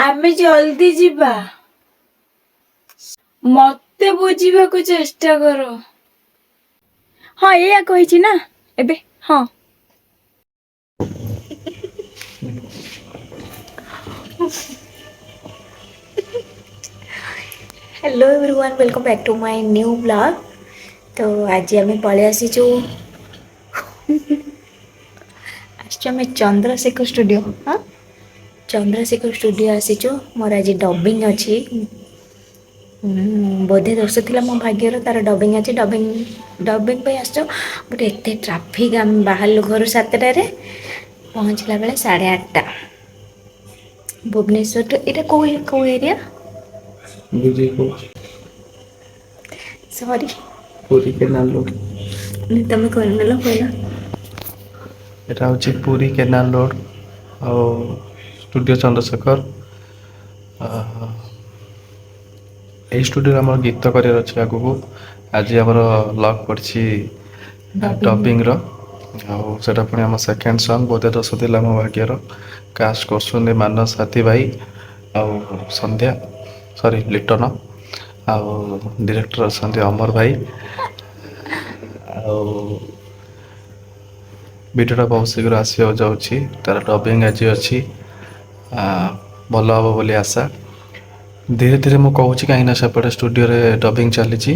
आमे जल्दी जीवा मते बुझिबाकु चेष्टा करो। हाँ या कहिछि ना एबे हाँ hello everyone welcome back to my new blog. तो आज आम पलि आसीचु आम चंद्रशेखर स्टूडियो। हाँ चंद्रशेखर स्टूडियो आसीचु मोर आज डबिंग अच्छी बोधे दोष थिला मो भाग्यर तार डबिंग अच्छी डबिंग पे आसचो बट एते ट्राफिक आम बाहर घर 7टारे पहुँचला बेले 8:30 भुवनेश्वर तो ये कौ area sorry Puri canal road तुम कौन कहला एटा होची पुरी केनाल रोड और स्टूडियो चंद्रशेखर। এই স্টুডিଓ ଆମର ଗୀତ କରିବାର ଅଛି ଆଗକୁ। ଆଜି ଆମର ଲକ୍ ପଡ଼ିଛି ଡବିଂର ଆଉ ସେଇଟା ପୁଣି ଆମ ସେକେଣ୍ଡ ସଙ୍ଗ୍ ବୋଧେ ଦୋଷ ଥିଲା ମୋ ଭାଗ୍ୟର। କାଷ୍ଟ କରୁଛନ୍ତି ମାନସ ହାତୀ ଭାଇ ଆଉ ସନ୍ଧ୍ୟା ସରି ଲିଟନ ଆଉ ଡିରେକ୍ଟର ଅଛନ୍ତି ଅମର ଭାଇ। ଆଉ ଭିଡ଼ିଓଟା ବହୁତ ଶୀଘ୍ର ଆସିବାକୁ ଯାଉଛି। ତାର ଡବିଂ ଆଜି ଅଛି, ଭଲ ହେବ ବୋଲି ଆଶା। ଧୀରେ ଧୀରେ ମୁଁ କହୁଛି କାହିଁକିନା ସେପଟେ ଷ୍ଟୁଡ଼ିଓରେ ଡବିଂ ଚାଲିଛି।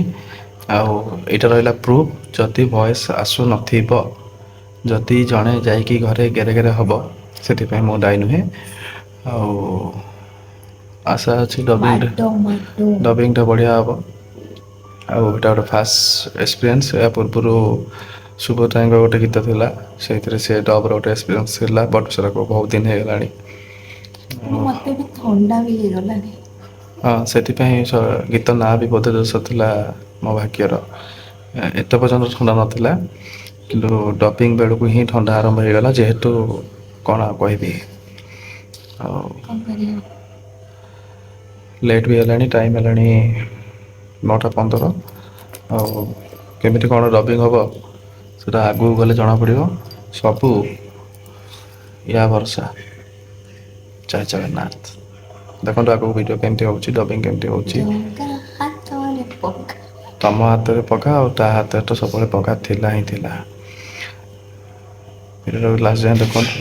ଆଉ ଏଇଟା ରହିଲା ପ୍ରୁଫ୍ ଯଦି ଭଏସ୍ ଆସୁନଥିବ, ଯଦି ଜଣେ ଯାଇକି ଘରେ ଗେରେ ଗେରେ ହେବ ସେଥିପାଇଁ ମୁଁ ଦାୟୀ ନୁହେଁ। ଆଉ ଆଶା ଅଛି ଡବିଂଟା ବଢ଼ିଆ ହେବ। ଆଉ ଏଇଟା ଗୋଟେ ଫାର୍ଷ୍ଟ ଏକ୍ସପିରିଏନ୍ସ। ଏହା ପୂର୍ବରୁ ସୁଭଦ୍ରାଙ୍କ ଗୋଟେ ଗୀତ ଥିଲା, ସେଇଥିରେ ସେ ଡବ୍ର ଗୋଟେ ଏକ୍ସପିରିଏନ୍ସ ଥିଲା ବଟ୍ ସେଟାକୁ ବହୁତ ଦିନ ହେଇଗଲାଣି। ମତେ ବି ଥଣ୍ଡା ବି ହେଇଗଲାଣି। ହଁ ସେଥିପାଇଁ ଗୀତ ନାଁ ବି ବୋଧେ ଦୋଷ ଥିଲା ମୋ ଭାଗ୍ୟର। ଏତେ ପର୍ଯ୍ୟନ୍ତ ଥଣ୍ଡା ନଥିଲା କିନ୍ତୁ ଡବିଂ ବେଳକୁ ହିଁ ଥଣ୍ଡା ଆରମ୍ଭ ହେଇଗଲା। ଯେହେତୁ କ'ଣ କହିବି, ଆଉ ଲେଟ୍ ବି ହେଲାଣି, ଟାଇମ୍ ହେଲାଣି 9:15। ଆଉ କେମିତି କ'ଣ ଡବିଂ ହେବ ସେଟା ଆଗକୁ ଗଲେ ଜଣାପଡ଼ିବ। ସବୁ ୟା ଭରସା। ଜୟ ଜଗନ୍ନାଥ। ଦେଖନ୍ତୁ ଆଗକୁ ଭିଡ଼ିଓ କେମିତି ହେଉଛି, ଡବିଂ କେମିତି ହେଉଛି। ତମ ହାତରେ ପଘା ଆଉ ତା ହାତରେ ତ ସବୁବେଳେ ପଘା ଥିଲା ହିଁ ଥିଲା। ଭିଡ଼ିଓଟାକୁ ଲାଷ୍ଟ ଯାଏଁ ଦେଖନ୍ତୁ।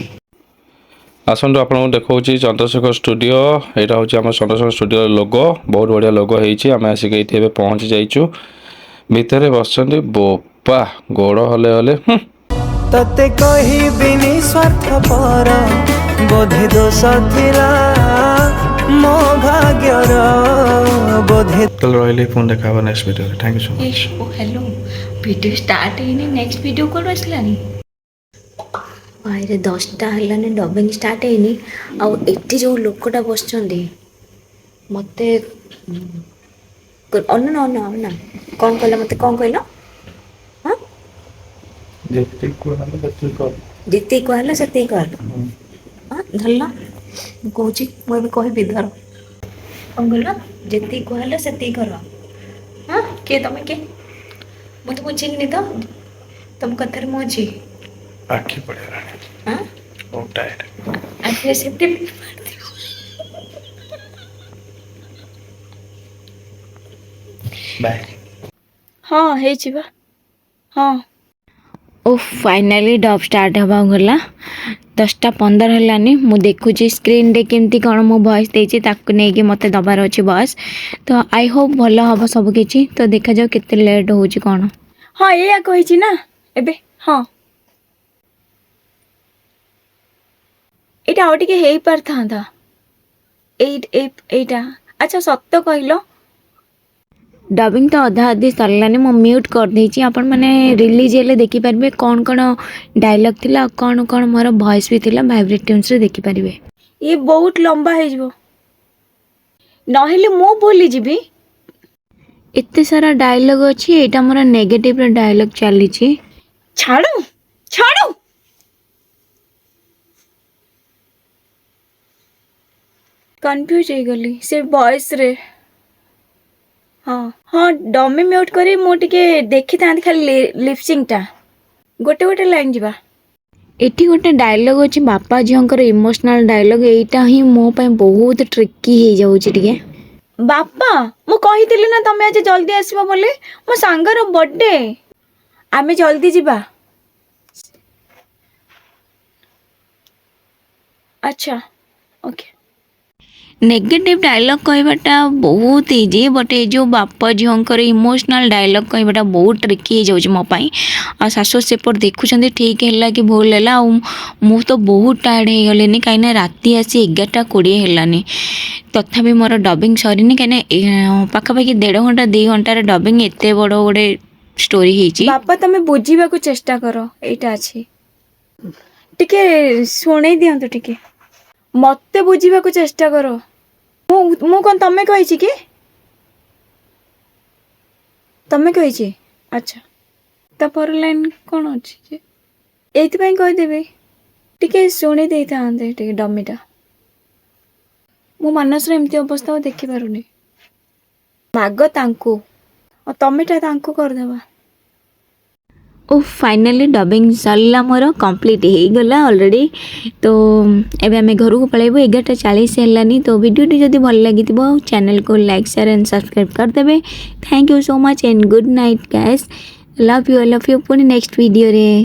ଆସନ୍ତୁ ଆପଣଙ୍କୁ ଦେଖାଉଛି ଚନ୍ଦ୍ରଶେଖର ଷ୍ଟୁଡ଼ିଓ। ଏଇଟା ହେଉଛି ଆମ ଚନ୍ଦ୍ରଶେଖର ଷ୍ଟୁଡ଼ିଓର ଲୋଗୋ। ବହୁତ ବଢ଼ିଆ ଲୋଗୋ ହେଇଛି। ଆମେ ଆସିକି ଏଇଠି ଏବେ ପହଞ୍ଚି ଯାଇଛୁ। ଭିତରେ ବସିଛନ୍ତି ବୋପା ଗୋଡ଼ ହଲେ ହଲେ ତତେ କହିବିନି ସ୍ୱାର୍ଥପର ବୋଧେ ଦୋଷ ଥିଲା ମୋ ଭାଗ୍ୟର ବୋଧେ। ତାହେଲେ ରହିଲି, ପୁଣି ଦେଖା ହେବ ନେକ୍ସଟ ଭିଡ଼ିଓରେ। Thank you so much. Hello video start ହେଇନି ନେକ୍ସଟ ଭିଡ଼ିଓ କୋଉଠୁ ଆସିଲାନି ଭାଇରେ 10ଟା ହେଲାନି ଡବିଂ ଷ୍ଟାର୍ଟ ହେଇନି। ଆଉ ଏଠି ଯେଉଁ ଲୋକଟା ବସିଛନ୍ତି ମୋତେ ଅନ ନା କ'ଣ କହିଲା ମୋତେ କ'ଣ କହିଲ? ହଁ ଯେତିକି କୁହାହେଲା ସେତିକି କର। ହଁ ଧରିଲ ମୁଁ କହୁଛି, ମୁଁ ଏବେ କହିବି ଧର। କ'ଣ କହିଲ? ଯେତିକି କୁହାହେଲା ସେତିକି କର। ହଁ କିଏ ତମେ କିଏ? ମୁଁ ତୁମକୁ ଚିହ୍ନିନି ତ? ତମ କଥାରେ ମୁଁ ଅଛି। ଆଖି ପଡ଼ିଗଲାଣି। ହଁ ବହୁତ ଟାୟାର୍ଡ। ଆଖିରେ ସେଫ୍ଟି ବାଏ। ହଁ ହେଇଛି ବା। ହଁ ଓ ଫାଇନାଲି ଡବ୍ ଷ୍ଟାର୍ଟ ହେବାକୁ ଗଲା। 10:15 ହେଲାନି। ମୁଁ ଦେଖୁଛି ସ୍କ୍ରିନ୍ରେ କେମିତି କ'ଣ ମୁଁ ଭଏସ୍ ଦେଇଛି, ତାକୁ ନେଇକି ମୋତେ ଦେବାର ଅଛି ଭଏସ୍। ତ ଆଇ ହୋପ୍ ଭଲ ହେବ ସବୁକିଛି। ତ ଦେଖାଯାଉ କେତେ ଲେଟ୍ ହେଉଛି କ'ଣ। ହଁ ଏଇଆ କହିଛି ନା ଏବେ। ହଁ ଏଇଟା ଆଉ ଟିକେ ହେଇପାରିଥାନ୍ତା। ଏଇଟା ଆଚ୍ଛା ସତ କହିଲ ଡବିଂ ତ ଅଧା ଅଧି ସରିଲାନି। ମୁଁ ମ୍ୟୁଟ୍ କରିଦେଇଛି। ଆପଣମାନେ ରିଲିଜ୍ ହେଲେ ଦେଖିପାରିବେ କ'ଣ କ'ଣ ଡାଇଲଗ୍ ଥିଲା ଆଉ କ'ଣ କ'ଣ ମୋର ଭଏସ୍ ବି ଥିଲା। ଭାଇବ୍ରେଟ୍ ଟ୍ୟୁନ୍ସରେ ଦେଖିପାରିବେ। ଇଏ ବହୁତ ଲମ୍ବା ହେଇଯିବ, ନହେଲେ ମୁଁ ଭୁଲିଯିବି। ଏତେ ସାରା ଡାଇଲଗ୍ ଅଛି। ଏଇଟା ମୋର ନେଗେଟିଭ୍ର ଡାଇଲଗ୍ ଚାଲିଛି। ଛାଡ଼ ଛାଡ଼ କନଫ୍ୟୁଜ୍ ହେଇଗଲି ସେ ଭଏସ୍ରେ। ହଁ ହଁ ଡମି ମ୍ୟୁଟ୍ କରି ମୁଁ ଟିକେ ଦେଖିଥାନ୍ତି ଖାଲି ଲିପସିଂଟା। ଗୋଟେ ଗୋଟେ ଲାଇନ୍ ଯିବା। ଏଠି ଗୋଟେ ଡାୟଲଗ୍ ଅଛି ବାପା ଝିଅଙ୍କର ଇମୋସନାଲ୍ ଡାୟଲଗ୍, ଏଇଟା ହିଁ ମୋ ପାଇଁ ବହୁତ ଟ୍ରିକି ହେଇଯାଉଛି ଟିକେ। ବାପା ମୁଁ କହିଥିଲି ନା ତମେ ଆଜି ଜଲ୍ଦି ଆସିବ ବୋଲି, ମୋ ସାଙ୍ଗର ବର୍ଥଡେ, ଆମେ ଜଲ୍ଦି ଯିବା। ଆଚ୍ଛା ଓକେ। ନେଗେଟିଭ୍ ଡାୟଲଗ୍ କହିବାଟା ବହୁତ ଇଜି, ବଟ୍ ଏ ଯେଉଁ ବାପ ଝିଅଙ୍କର ଇମୋସନାଲ୍ ଡାୟଲଗ୍ କହିବାଟା ବହୁତ ଟ୍ରିକି ହେଇଯାଉଛି ମୋ ପାଇଁ। ଆଉ ଶାଶୁ ସେପଟ ଦେଖୁଛନ୍ତି ଠିକ୍ ହେଲା କି ଭୁଲ ହେଲା। ଆଉ ମୁଁ ତ ବହୁତ ଟାୟାର୍ଡ଼ ହେଇଗଲିନି, କାହିଁକିନା ରାତି ଆସି 11:20 ହେଲାନି, ତଥାପି ମୋର ଡବିଂ ସରିନି। କାହିଁକିନା ପାଖାପାଖି 1.5 ଘଣ୍ଟା 2 ଘଣ୍ଟାର ଡବିଂ, ଏତେ ବଡ଼ ଗୋଟେ ଷ୍ଟୋରି ହେଇଛି। ବାପା ତମେ ବୁଝିବାକୁ ଚେଷ୍ଟା କର, ଏଇଟା ଅଛି ଟିକେ ଶୁଣେଇ ଦିଅନ୍ତୁ ଟିକେ, ମତେ ବୁଝିବାକୁ ଚେଷ୍ଟା କର। ମୁଁ କ'ଣ ତମେ କହିଛି କି? ତମେ କହିଛି? ଆଚ୍ଛା ତାପର ଲାଇନ୍ କ'ଣ ଅଛି ଯେ? ଏଇଥିପାଇଁ କହିଦେବି ଟିକେ ଶୁଣି ଦେଇଥାନ୍ତେ ଟିକେ ଡମିଟା। ମୋ ମାନସର ଏମିତି ଅବସ୍ଥା ଆଉ ଦେଖିପାରୁନି। ମାଗ ତାଙ୍କୁ, ଆଉ ତମେଟା ତାଙ୍କୁ କରିଦେବା। ଓ ଫାଇନାଲି ଡବିଂ ସରିଲା, ମୋର କମ୍ପ୍ଲିଟ୍ ହେଇଗଲା ଅଲରେଡ଼ି। ତ ଏବେ ଆମେ ଘରକୁ ପଳାଇବୁ, 11:40 ହେଲାନି। ତ ଭିଡ଼ିଓଟି ଯଦି ଭଲ ଲାଗିଥିବ ଚ୍ୟାନେଲକୁ ଲାଇକ୍ ସେୟାର ଆଣ୍ଡ ସବସ୍କ୍ରାଇବ୍ କରିଦେବେ। Thank you so much and good night guys. Love you ପୁଣି ନେକ୍ସଟ ଭିଡ଼ିଓରେ।